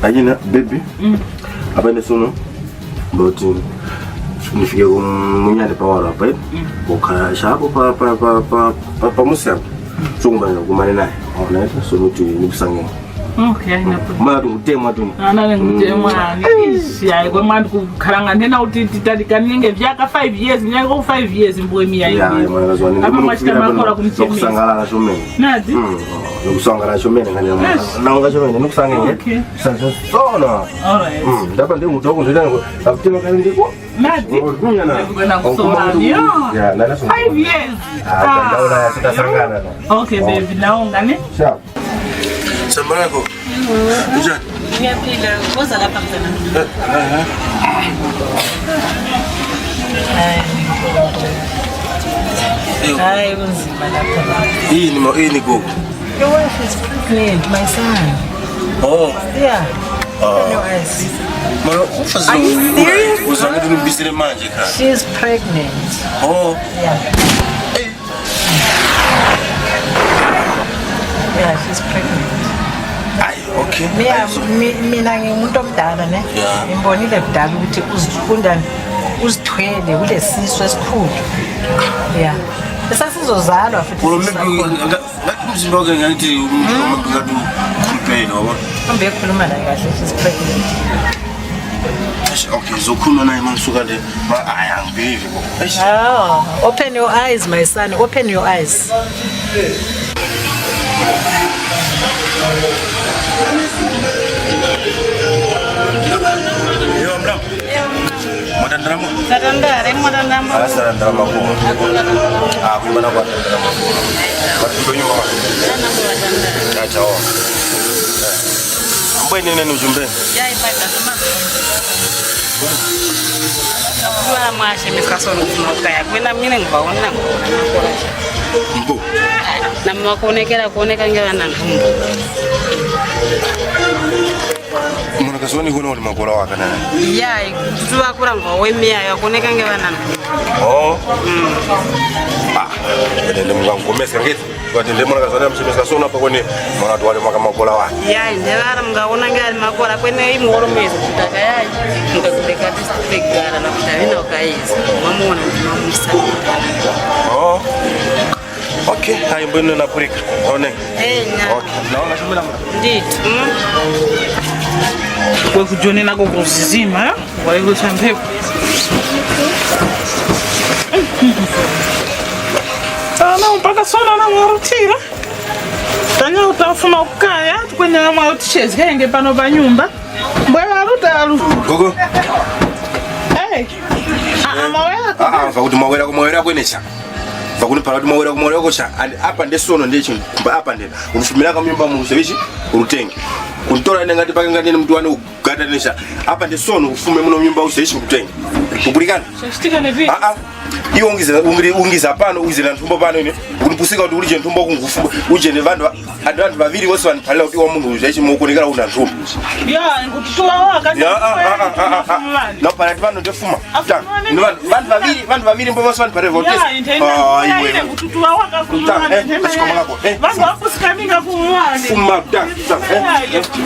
Ajina baby. Apa ni sono? Boti. Nifike munyane pawara hapa hivi. Ukaya shapo pa musa. Chunga kumane naye. Ona ita sono tu ni kusange. Okay, madu mutema tu. Ana ngutema ni ya kwa madu kukaranga ndena utitadika ninge vyaka 5 years nyanga 5 years mbwe mia hivi. Ama mashita makora kumchemeza. Kusangala na shomeni. Nadi? Kusangala shomeni nganya. Na unga shomeni nukusanga nge. Okay. Sasa sona. Alright. Ndapa ndi mutoko ndena akutima kandi ko. Nadi? Kunyana. Kuna kusoma. Ya, nana sona. 5 years. Ndaula sita sangana. Okay, baby, naonga ne? Sharp. Sambarako. Ujani. Mia pila, koza la pantana. Ay, unzima lapha. Hii ni gogo. Your wife is pregnant, my son. Oh. Yeah. Your eyes. Are you serious? Uzangidu nibisire manje ka. She's pregnant. Oh. Yeah. Yeah, she's pregnant. Okay. Mina ngimuntu omdala ne. Ngimbonile kudala ukuthi uzifunda uzithwele kulesiso esikhulu. Yeah. Esasizozalwa futhi. Umzimba wakhe ngathi umuntu ngadu complain ngoba. Ambe ekhuluma la kahle, she's pregnant. Okay, zokhuluma naye mangisuka le. Angibheke bo. Oh, open your eyes my son, open your eyes. Madandramo. Madandramo. Madandramo ko. Kumana kwa. Batudo nyuma. Acha o. Mboy nene nujumbe. Ya ipata kama. Kwa mwashe mikasono kumukaya. Kwenda mine ngbaona ngora. Mbo. Na mwakonekera kuoneka ngewa na ntumbo. Mwana kasoni kuna wali makora waka nana. Ya, tuwa kura ngwa mia ya kuoneka ngewa na ntumbo. Oh. Ndende mga ngomesa ngeti. Watende mwana kasoni amshimesa sona pa kone mwana tuwale maka makora waka. Ya, ndela mngaona ngewa makora kwene imoro mezi kutaka yayi. Ngakudeka district gara na kutawina ukaizi. Mamuona mamusa. Oh. Okay, hai mbona na purika. One. Na. Okay. Naona shumela mwana. Ndito. Kwa kujoni nako kuzizima, kwa hivyo champepo. Sana mpaka sona na marutira. Tanya utafuma ukaya, tukwenye na marutishezi kenge pano pa nyumba. Mbwela arutaru. Gogo. Hey. Mawela. Fakuti mawela kwenesha. Fakuni paradi mawela kosha. Apa ndesono ndechi kumba apa ndena. Unufumila kama nyumba musevishi urutenge. Kuntora ine ngati pake ngati mtu wane ugadanisha. Apa ndesono ufume muno nyumba usevishi urutenge. Kubulikana? Sashtika nevi. Iyo ungiza pano uzila ntumbo pano ine. Unipusika kuti ulije ntumbo kungufu. Uje ne vandu baviri wose vanipalila kuti wa munhu uzevishi mukuonekera una ntumbo. Ya, ngutuwa waka. Na parati pano ndefuma. Vandu baviri mbo vose vanipalila vote. Ya, ngutuwa waka kumwane. Vandu wakusikaminga kumwane. Fuma da.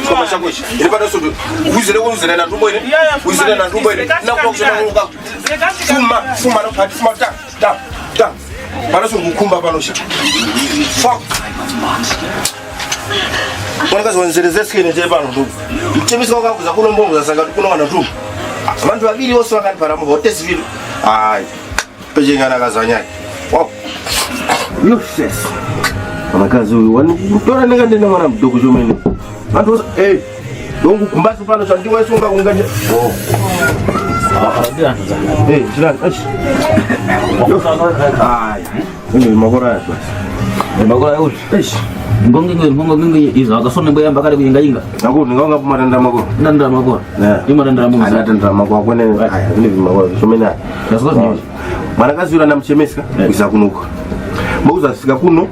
Koma shakweshi. Ile pano sodo. Uzile na ntumbo ine. Uzile na ntumbo ine. Na kwa kusema ngoka. Fuma no party fuma da. Pano so ngukumba pano sha. Fuck. Mwana kazi wanzereze skene je pano ndugu. Mchemisi kwa kuza kuno mbongo za sanga kuno wana ndugu. Vandu vaviri vose vakanipara vote civil. Ai. Peje ngana kazanya. Wow. Useless. Mwanakazi huyu wanitora ndenda mwana mdogo jomeni. Vandu dongu kumbasu pano chandiwa songa kunganya. Oh. Jirani. Ai. Ini makora ya basi. Makora huyu. Ngongi iza akasone mboya mbakale kuyinga. Naku ningonga pumarenda makora. Ndanda makora. Imarenda mungu. Anatenda makora kwene aya ini makora jomena. Nasozi ni. Mwanakazi yule anamchemesa kuisa kunuka. Mbuza sika kuno.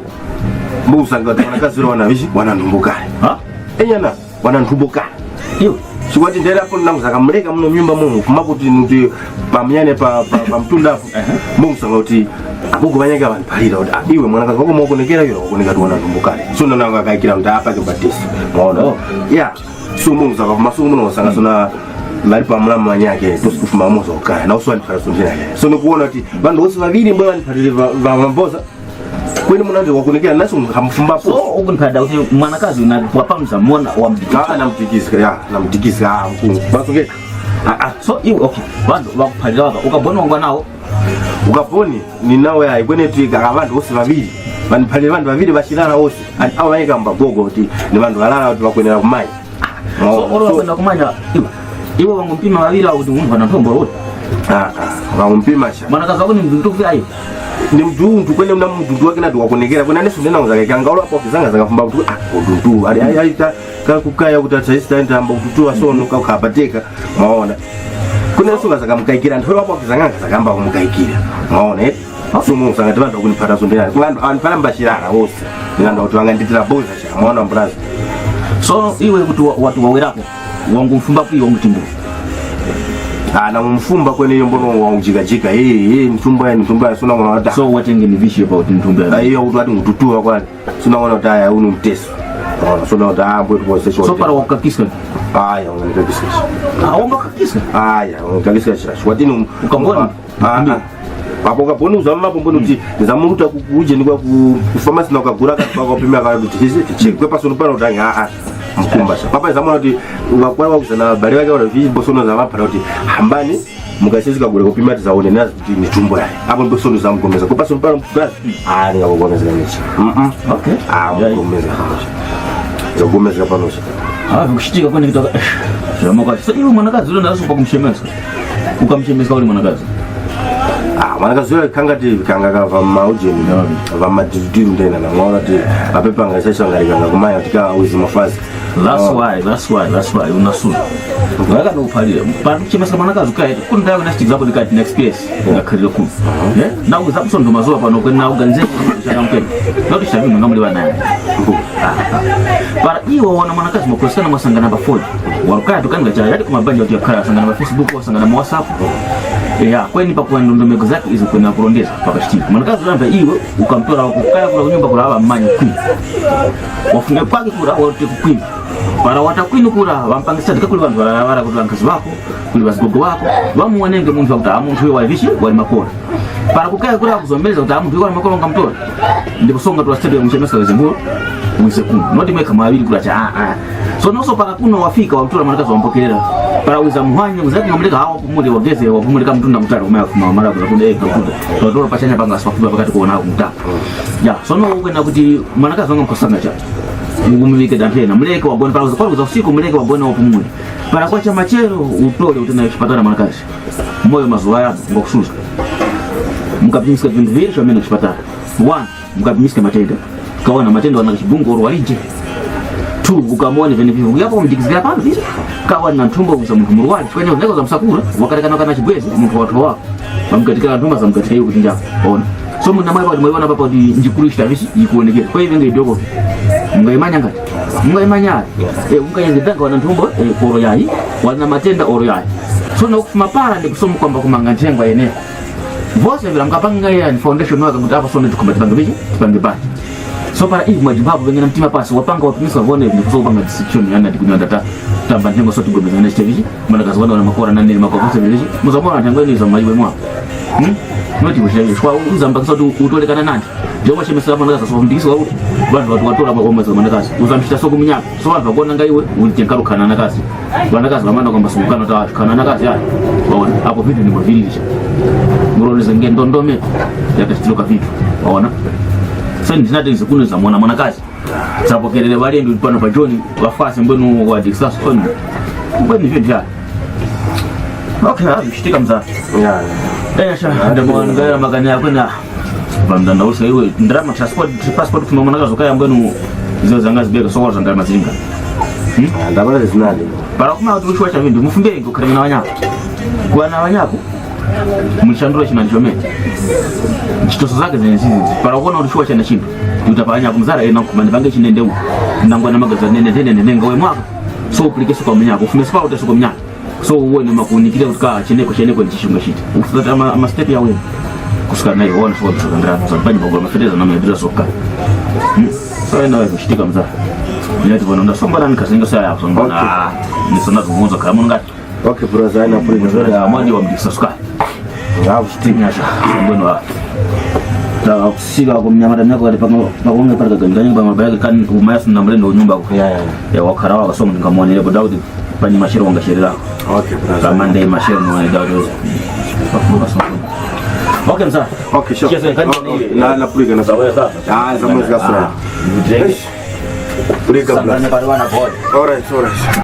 Mbuza ngati mwanakazi yule wanavishi wanandumbuka. Enyana wanandumbuka. Yo. Sikwati ndera hapo namuzaka mleka muno nyumba muno kumakuti nuti pamyane pa mtunda hapo. Mungu sangoti abugo banyega banipalira iwe mwanakazi wako moko nekera yo kunika tuona ndumbukale. So nanga kaikira mta hapa ke batisi. Muona. Yeah. so mungu zaka masuku muno sanga sona mali pa mulamu wanyake tosikufuma mozo ukaya na uswali para sonjina so nikuona ati bandu wose babiri mbona nipatile va mamboza kwani munanze wakunikira naso hamfumba so ukunipata uti mwanakazi unapamza muona wa mtikisa na mtikisa mkungu basonge so you okay bandu bakuphalira waka ukabona ngwa nawo ukaponi ninawe yayi kwene twika abantu wose babiri baniphalira bandu babiri bashirana wose awayika mbagogo uti ni bandu balala uti bakwenera kumanya so kwenda kumanya iwe wangumpima babiri au umva na ntombo wote wangumpima sha mwanakazi wako ni mtu vya ni mtu kwene mna mtu wake na tuwakonekera kwene nesu nena ngazake kangalo hapo kizanga zakafumba mtu mtu aita kakukaya kutatsaista enda amba mtu asono kakapateka maona kuna suka zakamkaikira ndo hapo kizanga zakamba kumkaikira maona sumu sanga tanda kunipata sondera kwani anfala mbashirana wose nganda watu wanganditira boza sha maona mbrazi so iwe watu wawerapo wangu mfumba pia wangu timbo na mfumba kwene hiyo mbono waujikajika mfumba sona ngona hata so what ngeni vishi about mtumba hiyo watu ngututua kwani sona ngona hata unu mteso sona hata hapo kwa session so para wakakisa haya wanakakisa wakakisa haya wanakakisa watini ukambona hapo kaponi uzama hapo mbona uti zamuruta kukuje ni kwa kufamasi na ukagura kwa kupimia kwa hizi check kwa paso mpana utanga mkumba sha papa zamona uti unakwa kusana bari wake wala viji bosono za mapa uti hambani mugashezi kagura kupimia zaone nazo ni tumbo yake hapo bosono za mkomeza kwa paso mpana ni ngomeza ngichi okay ngomeza za ngomeza panosha kushtika kwani kutoka sema so hiyo mwanakazi yule ndazo kwa kumshemeza ukamshemeza yule mwanakazi mwanakazi yule kanga kava maujeni va madidi ndena na ngora ti apepa ngasha ngalika kumaya tika uzi mafazi that's why unasuna waka no uphalile pa kuchemesa mwanakazi ukaye kunda na stick zabo likati next place ngakhale ku na uzabuso ndo mazoa pano kwena uganze shakamkeni noti shabi ngamuli banaye para hiyo wana mwanakazi mkosana masanga namba 4 wakati tukanga cha yadi kuma banja ya kara sanga namba Facebook wasanga na WhatsApp kwani pa kwa ndomeko zake hizo kuna kurondeza paka shtika mwanakazi namba hiyo ukamtora kukaya kwa nyumba kwa haba manyo ku wafunge pake kura wote kukwini para watakwini kura wampangisa dikakuli vanhu varavara kuti vankazi vako kuli vazigogo vako vamuonenge munhu vakuti hamuntu wa vishi wali makora para kukaya kura kuzombeleza kuti hamuntu wali makora ngamtora ndipo songa to stadium mchemesa wezemburo mwisekundu noti mweka mawili kula cha so noso para kuno wafika wamtora mwanakazi wampokelera para uza muhanya uzati ngamleka hawa kumuli wageze wapumulika mtunda mutaro umeyafuma mara kuna kunde kundo toro pachanya panga swakuba pakati kuona kumta ya so no kwenda kuti mwanakazi wanga mkosanga cha ngumivike dantena mleke wabona para uza usiku mleke wabona wapumuli para kwa chama chero utole utena kuchipatana mwanakazi moyo mazuwa yako ngokusuza mkapimisa vindu vile shomena kuchipatana 1 mkapimisa matenda kaona matendo wana kibungo oro walije 2 ukamwone vene vivu yapo mdikizika pano hizo kawa na ntumbo za mtu murwali kwenye ndeko za msakura wakarekana kana chibwezi mtu watu wako bamkatika ntumba za mkatika hiyo kutinja ona so mna mwa bado mwana papa di njikulisha visi jikuonekea kwa hivyo ndio dogo ngaimanya ngati ngaimanya ungayenze danga wana ntumbo oro yayi wana matenda oro yayi so na kufuma para ndi kusoma kwamba kumanga ntengwa yenyewe vose vile mkapanga ya foundation wako mtapa so ndio kumbatibange biji tupange bati so para hivi majibabu wengine mtima pasi wapanga wapimisa wone ni kusoba panga decision yana dikunya data tamba ntengo so tugomeza na stage mwana kazi wana makora na nini makokosa vile muzamora ntango ni za majiwe mwa noti bushaye kwa uzamba so utolekana nani ndio washe mesela mwana kazi so ndisi wa watu watola kwa mwana mwana kazi uzamshita so kumnyaka so watu wakona ngaiwe ulitenkaru kana na kazi mwana kazi wamana kwamba sumukana ta kana na kazi ya waona hapo vitu ni mwavilisha murone zenge ndondome yakashituka vitu waona sasa ndinati nzikuno za mwanakazi sapokelele wale ndio pano pa John wafase mbonu wa Dixas on mboni vipi ya okay shtika mza sha ndio mwana magani yako na bamdanda usa iwe ndrama passport kwa mwanakazi kaya mbonu hizo zangazi bega so za ngama zinga ndabala zinali para kuma tushwa cha vindu mfumbe ngokana na wanyako kwa na wanyako mshandura china njome chitoso zake zenzizi para kuona ulishwa cha nashinda utapanya kumzara ina kumani bange chinende u ndangwa na magaza nene ngawe mwaka so uplikese kwa mnyako ufume spa utaso kwa mnyako so uone makunikile utka cheneko nchishinga shita ufata ama step ya wewe kusuka nayo uone so ndra so banye bongo mafedeza na mebira soka so ina wewe kushtika mzara Ndio tu bwana somba ndani kazinga saa hapo mbona ni sana tumuzo kama ngati. Okay brother, aina pole nzuri Ya mwandi wa mdisasuka. Ngao Tinyasha. Mbona ta siga kwa mnyama ndani yako alipanga pakonge pale kagani kwa mabaya kan umayas na mrendo nyumba kwa ya wakarawa kasoma nikamwona ile Daudi pani mashiro wanga shirira. Okay brother. Kama ndai mashiro na Daudi. Okay msa. Okay sure. Na pulika na sawa. Zamani zikasura. Pulika brother. Alright.